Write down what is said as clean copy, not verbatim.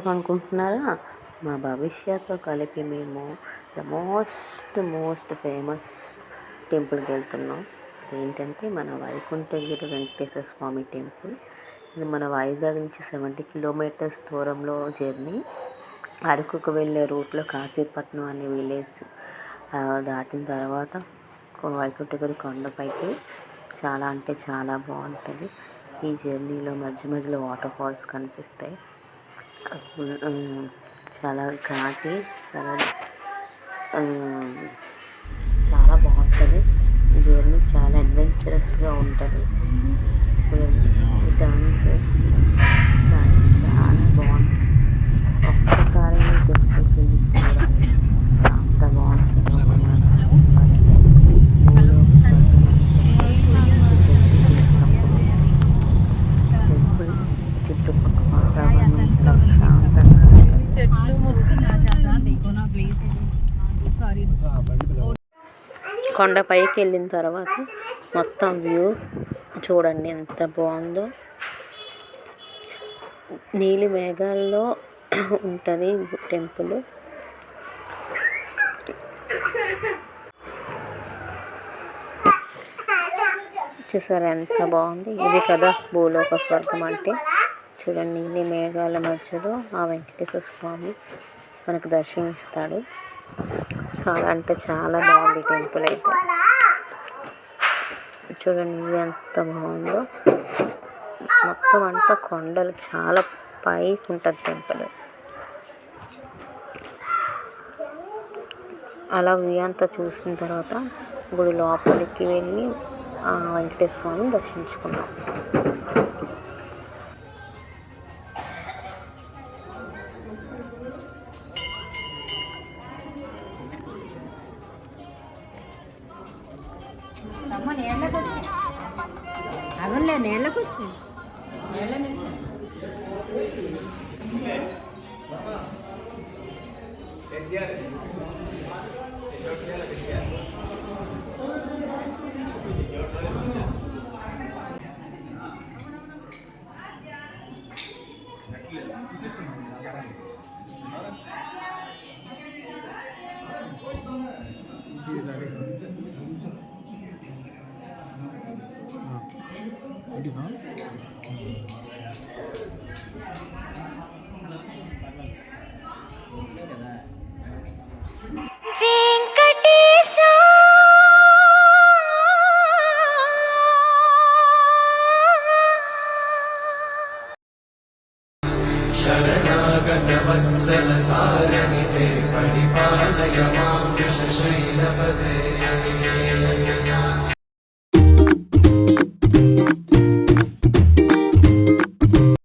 ఎందుకు అనుకుంటున్నారా? మా భవిష్యత్తుతో కలిపి మేము ద మోస్ట్ ఫేమస్ టెంపుల్కి వెళ్తున్నాం. అదేంటంటే మన వైకుంఠగిరి వెంకటేశ్వర స్వామి టెంపుల్. ఇది మన వైజాగ్ నుంచి 70 కిలోమీటర్స్ దూరంలో జర్నీ. అరకుకు వెళ్ళే రూట్లో కాశీపట్నం అనే విలేజ్ దాటిన తర్వాత వైకుంఠగిరి కొండపైకి చాలా అంటే చాలా బాగుంటుంది. ఈ జర్నీలో మధ్యలో వాటర్ ఫాల్స్ కనిపిస్తాయి. చాలా ఘాటి, చాలా బాగుంటుంది. జర్నీ చాలా అడ్వెంచరస్గా ఉంటుంది. చూడండి ఈ డాన్స్ చాలా బాగుంటుంది. ఒక్కసారి టెంపుల్కి వెళ్ళి చూడాలి, అంత బాగుంటుంది. టెంపుల్ చుట్టుపక్కల వాతావరణం ప్రశాంతంగా కొండపైకి వెళ్ళిన తర్వాత మొత్తం వ్యూ చూడండి ఎంత బాగుందో. నీలి మేఘాల్లో ఉంటుంది టెంపుల్. చూసారా ఎంత బాగుంది. ఇది కదా భూలోక స్వర్గం అంటే. చూడండి నీలి మేఘాల మధ్యలో ఆ వెంకటేశ్వర స్వామి మనకు దర్శనం ఇస్తాడు. చాలా అంటే చాలా బాగుంది టెంపుల్ అయితే. చూడండి ఎంత బాగుందో. మొత్తం అంతా కొండలు, చాలా పైకి ఉంటుంది టెంపుల్. అలా వ్యూ అంతా చూసిన తర్వాత గుడి లోపలికి వెళ్ళి వెంకటేశ్వర స్వామిని దర్శించుకున్నాం. అగలే నీళ్ళకి వచ్చి నీళ్ళ शरणागत वत्सल सारणिते परिपालय माम्।